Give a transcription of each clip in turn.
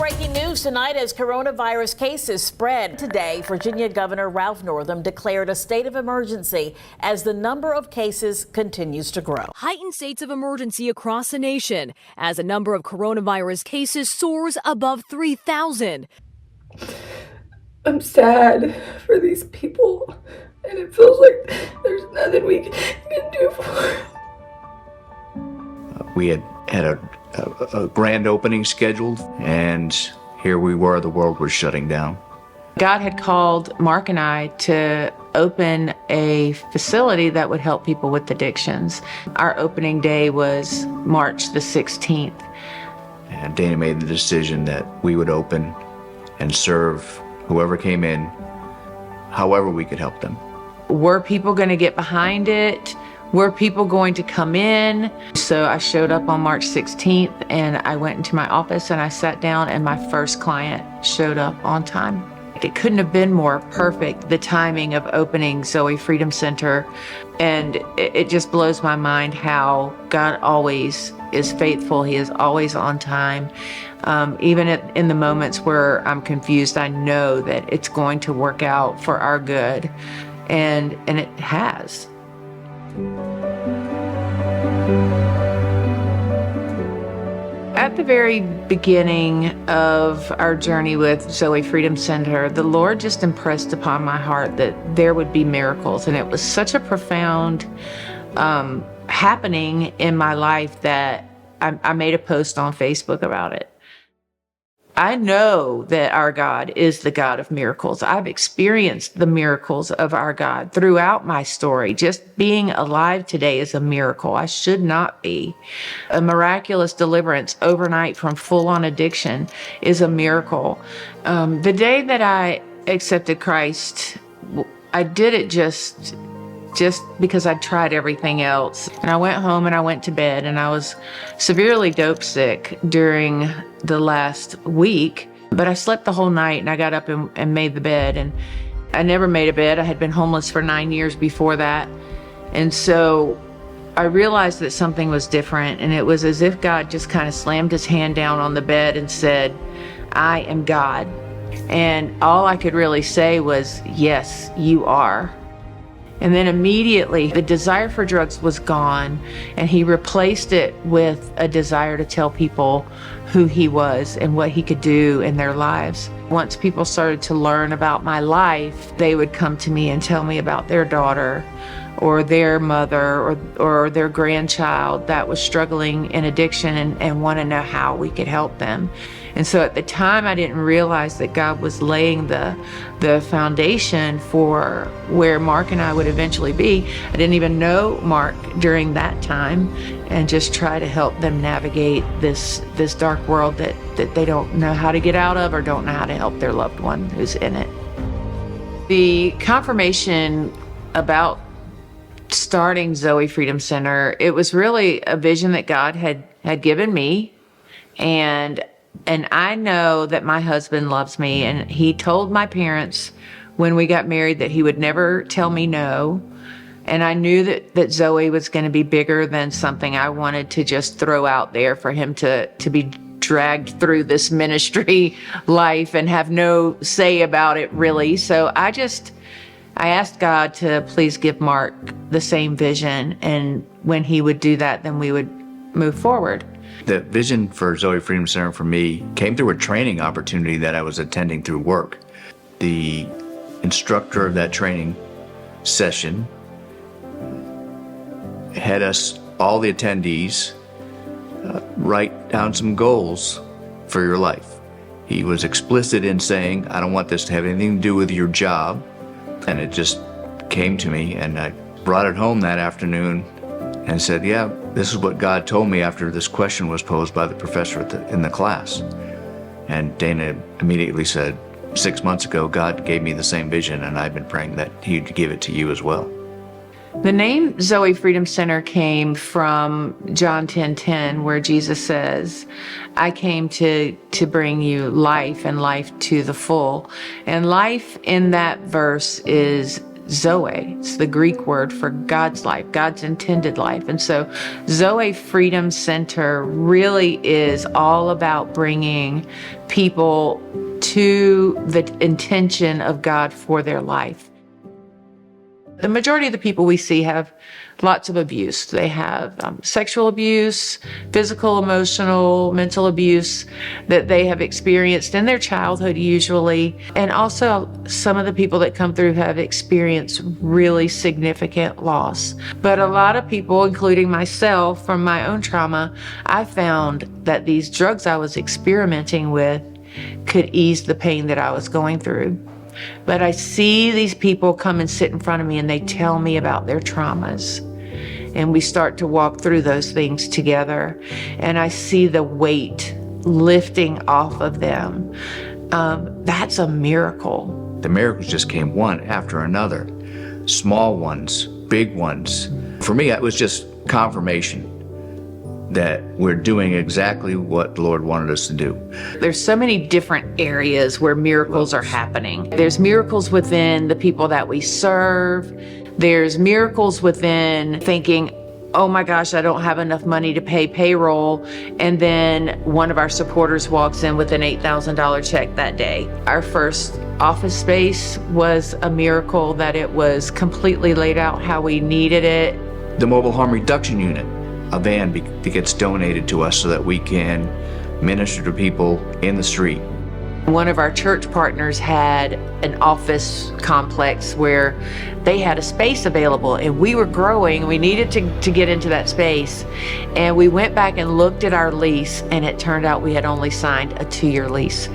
Breaking news tonight as coronavirus cases spread. Today, Virginia Governor Ralph Northam declared a state of emergency as the number of cases continues to grow. Heightened states of emergency across the nation as the number of coronavirus cases soars above 3,000. I'm sad for these people, and it feels like there's nothing we can do for them. We had a grand opening scheduled, and here we were, the world was shutting down. God had called Mark and I to open a facility that would help people with addictions. Our opening day was March the 16th. And Dana made the decision that we would open and serve whoever came in, however we could help them. Were people going to get behind it? Were people going to come in? So I showed up on March 16th and I went into my office and I sat down and my first client showed up on time. It couldn't have been more perfect, the timing of opening Zoe Freedom Center. And it just blows my mind how God always is faithful. He is always on time. Even in the moments where I'm confused, I know that it's going to work out for our good. And it has. At the very beginning of our journey with Zoe Freedom Center, the Lord just impressed upon my heart that there would be miracles. And it was such a profound happening in my life that I made a post on Facebook about it. I know that our God is the God of miracles. I've experienced the miracles of our God throughout my story. Just being alive today is a miracle. I should not be. A miraculous deliverance overnight from full-on addiction is a miracle. The day that I accepted Christ, I did it just because I'd tried everything else. And I went home and I went to bed and I was severely dope sick during the last week, but I slept the whole night and I got up and made the bed. And I never made a bed. I had been homeless for 9 years before that. And so I realized that something was different, and it was as if God just kind of slammed his hand down on the bed and said, I am God. And all I could really say was, yes, you are. And then immediately the desire for drugs was gone, and he replaced it with a desire to tell people who he was and what he could do in their lives. Once people started to learn about my life, they would come to me and tell me about their daughter or their mother or their grandchild that was struggling in addiction and want to know how we could help them. And so at the time, I didn't realize that God was laying the foundation for where Mark and I would eventually be. I didn't even know Mark during that time, and just try to help them navigate this dark world that they don't know how to get out of or don't know how to help their loved one who's in it. The confirmation about starting Zoe Freedom Center, it was really a vision that God had given me, and I know that my husband loves me, and he told my parents when we got married that he would never tell me no. And I knew that Zoe was going to be bigger than something I wanted to just throw out there for him to be dragged through this ministry life and have no say about it, really. So I asked God to please give Mark the same vision, and when he would do that, then we would move forward. The vision for Zoe Freedom Center for me came through a training opportunity that I was attending through work. The instructor of that training session had us, all the attendees, write down some goals for your life. He was explicit in saying, I don't want this to have anything to do with your job. And it just came to me, and I brought it home that afternoon and said, yeah, this is what God told me after this question was posed by the professor in the class. And Dana immediately said, 6 months ago, God gave me the same vision, and I've been praying that he'd give it to you as well. The name Zoe Freedom Center came from John 10:10, where Jesus says, I came to bring you life and life to the full. And life in that verse is Zoe. It's the Greek word for God's life, God's intended life. And so Zoe Freedom Center really is all about bringing people to the intention of God for their life. The majority of the people we see have lots of abuse. They have sexual abuse, physical, emotional, mental abuse that they have experienced in their childhood usually. And also some of the people that come through have experienced really significant loss. But a lot of people, including myself from my own trauma, I found that these drugs I was experimenting with could ease the pain that I was going through. But I see these people come and sit in front of me and they tell me about their traumas. And we start to walk through those things together. And I see the weight lifting off of them. That's a miracle. The miracles just came one after another. Small ones, big ones. For me, it was just confirmation that we're doing exactly what the Lord wanted us to do. There's so many different areas where miracles are happening. There's miracles within the people that we serve. There's miracles within thinking, oh my gosh, I don't have enough money to pay payroll. And then one of our supporters walks in with an $8,000 check that day. Our first office space was a miracle that it was completely laid out how we needed it. The mobile harm reduction unit, a van that gets donated to us so that we can minister to people in the street. One of our church partners had an office complex where they had a space available and we were growing. We needed to get into that space. And we went back and looked at our lease and it turned out we had only signed a 2-year lease.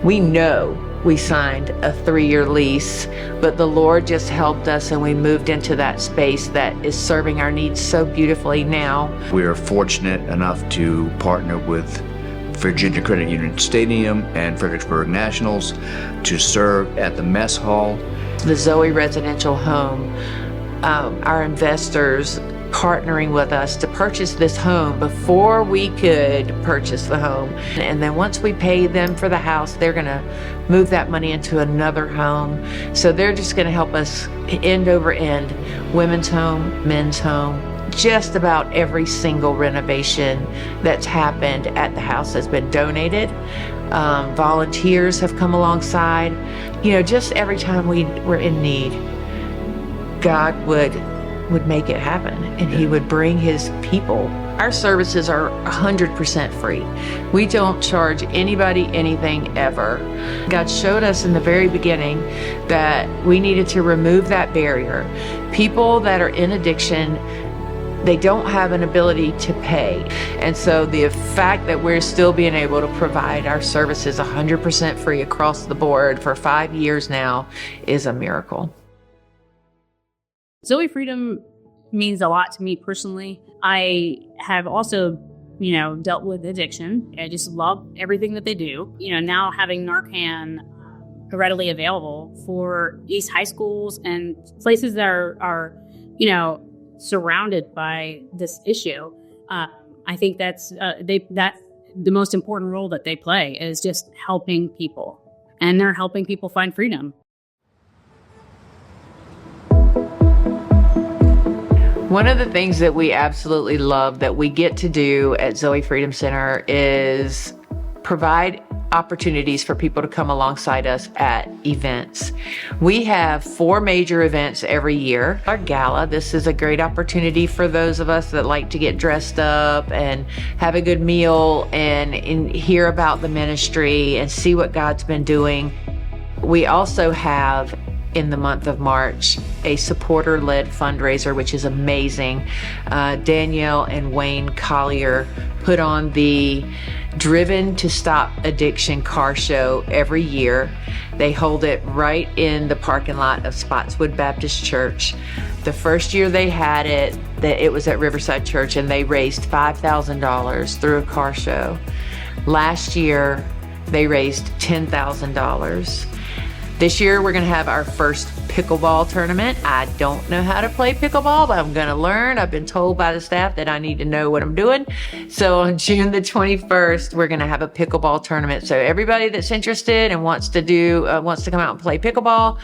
We know we signed a 3-year lease, but the Lord just helped us and we moved into that space that is serving our needs so beautifully now. We are fortunate enough to partner with Virginia Credit Union Stadium and Fredericksburg Nationals to serve at the mess hall. The Zoe Residential Home, our investors partnering with us to purchase this home before we could purchase the home. And then once we pay them for the house, they're gonna move that money into another home. So they're just gonna help us end over end, women's home, men's home. Just about every single renovation that's happened at the house has been donated. Volunteers have come alongside. You know, just every time we were in need, God would make it happen and He would bring His people. Our services are 100% free. We don't charge anybody anything ever. God showed us in the very beginning that we needed to remove that barrier. People that are in addiction, they don't have an ability to pay. And so the fact that we're still being able to provide our services 100% free across the board for 5 years now is a miracle. Zoe Freedom means a lot to me personally. I have also, dealt with addiction. I just love everything that they do. Now having Narcan readily available for these high schools and places that are surrounded by this issue. I think that's the most important role that they play is just helping people, and they're helping people find freedom. One of the things that we absolutely love that we get to do at Zoe Freedom Center is provide opportunities for people to come alongside us at events. We have 4 major events every year. Our gala, this is a great opportunity for those of us that like to get dressed up and have a good meal and hear about the ministry and see what God's been doing. We also have, in the month of March, a supporter-led fundraiser, which is amazing. Danielle and Wayne Collier put on the Driven to Stop Addiction car show every year. They hold it right in the parking lot of Spotswood Baptist Church. The first year they had it, it was at Riverside Church, and they raised $5,000 through a car show. Last year, they raised $10,000. This year, we're going to have our first pickleball tournament. I don't know how to play pickleball, but I'm going to learn. I've been told by the staff that I need to know what I'm doing. So on June the 21st, we're going to have a pickleball tournament. So everybody that's interested and wants to come out and play pickleball,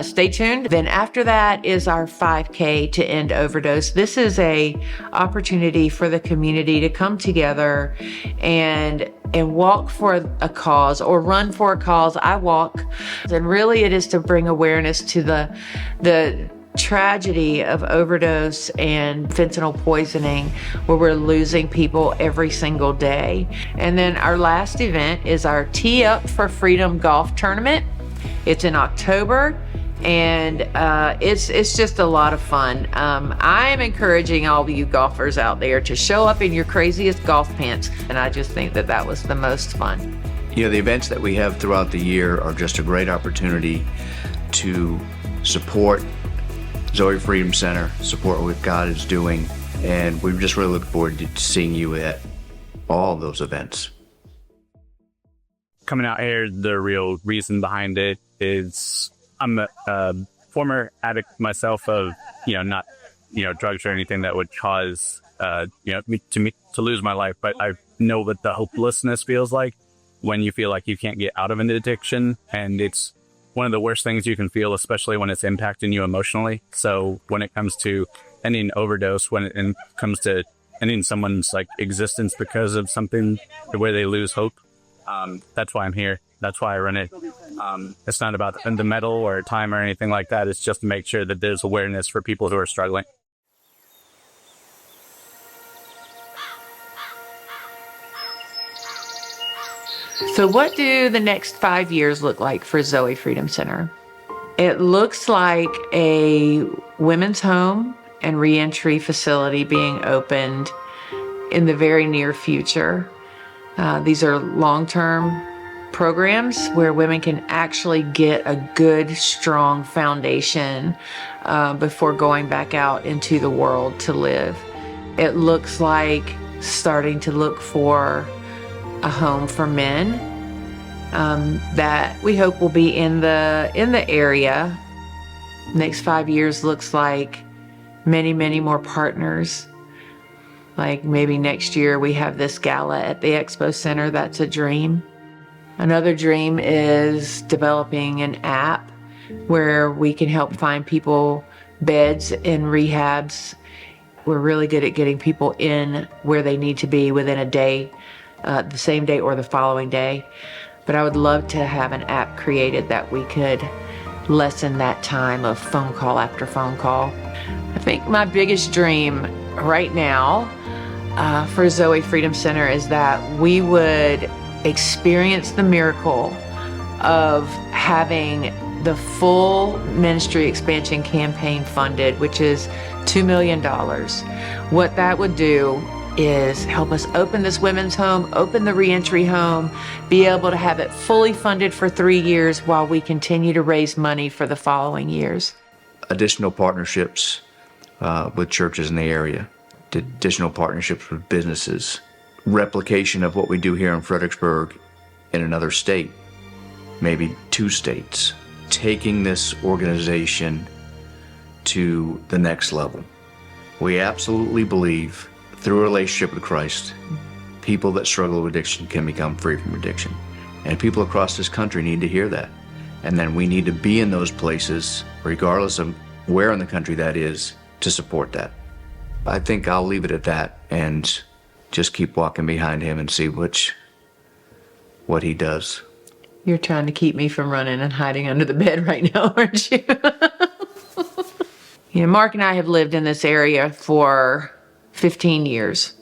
stay tuned. Then after that is our 5K to end overdose. This is a opportunity for the community to come together and walk for a cause or run for a cause. I walk. And really it is to bring awareness to the tragedy of overdose and fentanyl poisoning, where we're losing people every single day. And then our last event is our Tee Up for Freedom golf tournament. It's in October. And it's just a lot of fun. I am encouraging all of you golfers out there to show up in your craziest golf pants. And I just think that was the most fun. You know, the events that we have throughout the year are just a great opportunity to support Zoe Freedom Center, support what God is doing. And we just really look forward to seeing you at all those events. Coming out here, the real reason behind it is I'm a former addict myself of, not, drugs or anything that would cause, me to lose my life. But I know what the hopelessness feels like when you feel like you can't get out of an addiction. And it's one of the worst things you can feel, especially when it's impacting you emotionally. So when it comes to ending overdose, when it comes to ending someone's existence because of something where they lose hope, that's why I'm here. That's why I run it. It's not about the medal or time or anything like that. It's just to make sure that there's awareness for people who are struggling. So what do the next 5 years look like for Zoe Freedom Center? It looks like a women's home and reentry facility being opened in the very near future. These are long-term programs where women can actually get a good, strong foundation before going back out into the world to live. It looks like starting to look for a home for men that we hope will be in the area. Next 5 years looks like many, many more partners. Like maybe next year we have this gala at the Expo Center. That's a dream. Another dream is developing an app where we can help find people beds in rehabs. We're really good at getting people in where they need to be within a day, the same day or the following day. But I would love to have an app created that we could lessen that time of phone call after phone call. I think my biggest dream right now for Zoe Freedom Center is that we would experience the miracle of having the full ministry expansion campaign funded, which is $2 million. What that would do is help us open this women's home, open the reentry home, be able to have it fully funded for 3 years while we continue to raise money for the following years. Additional partnerships with churches in the area, additional partnerships with businesses, replication of what we do here in Fredericksburg in another state, maybe 2 states, taking this organization to the next level. We absolutely believe through a relationship with Christ, people that struggle with addiction can become free from addiction. And people across this country need to hear that. And then we need to be in those places, regardless of where in the country that is, to support that. I think I'll leave it at that and just keep walking behind him and see what he does. You're trying to keep me from running and hiding under the bed right now, aren't you? Mark and I have lived in this area for 15 years.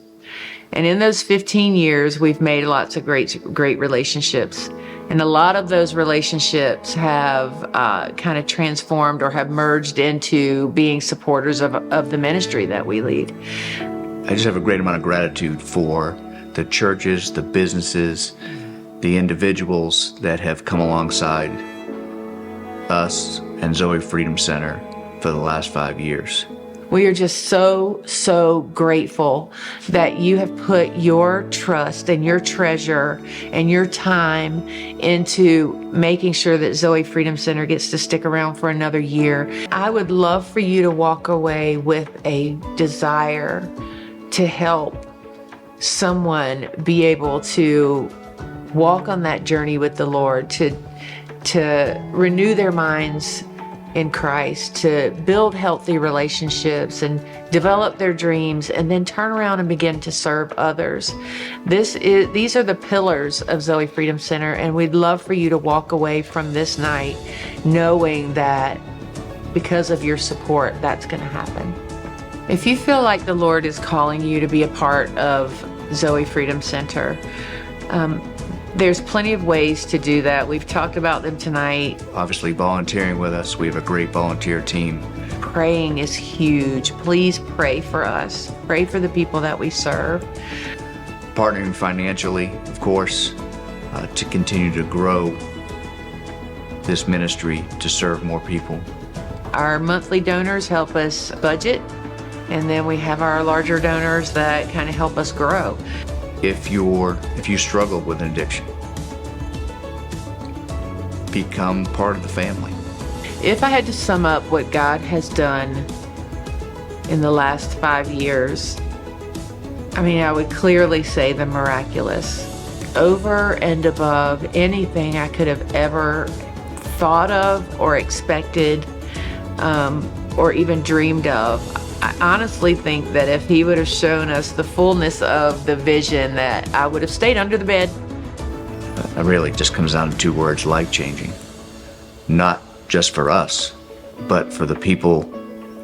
And in those 15 years, we've made lots of great relationships. And a lot of those relationships have kind of transformed or have merged into being supporters of the ministry that we lead. I just have a great amount of gratitude for the churches, the businesses, the individuals that have come alongside us and Zoe Freedom Center for the last 5 years. We are just so, so grateful that you have put your trust and your treasure and your time into making sure that Zoe Freedom Center gets to stick around for another year. I would love for you to walk away with a desire to help someone be able to walk on that journey with the Lord, to renew their minds in Christ, to build healthy relationships and develop their dreams, and then turn around and begin to serve others. These are the pillars of Zoe Freedom Center, and we'd love for you to walk away from this night knowing that because of your support, that's going to happen. If you feel like the Lord is calling you to be a part of Zoe Freedom Center, there's plenty of ways to do that. We've talked about them tonight. Obviously, volunteering with us. We have a great volunteer team. Praying is huge. Please pray for us. Pray for the people that we serve. Partnering financially, of course, to continue to grow this ministry to serve more people. Our monthly donors help us budget, and then we have our larger donors that kind of help us grow. If you struggle with an addiction, become part of the family. If I had to sum up what God has done in the last 5 years, I would clearly say the miraculous. Over and above anything I could have ever thought of or expected, or even dreamed of. I honestly think that if he would have shown us the fullness of the vision, that I would have stayed under the bed. It really just comes down to 2 words: life-changing. Not just for us, but for the people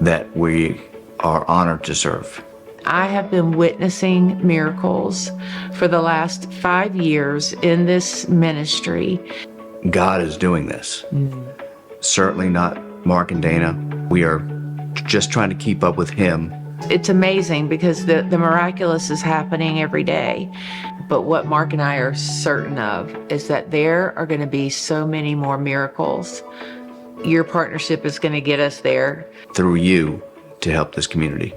that we are honored to serve. I have been witnessing miracles for the last 5 years in this ministry. God is doing this. Certainly not Mark and Dana. We are just trying to keep up with him. It's amazing because the miraculous is happening every day. But what Mark and I are certain of is that there are going to be so many more miracles. Your partnership is going to get us there. Through you to help this community.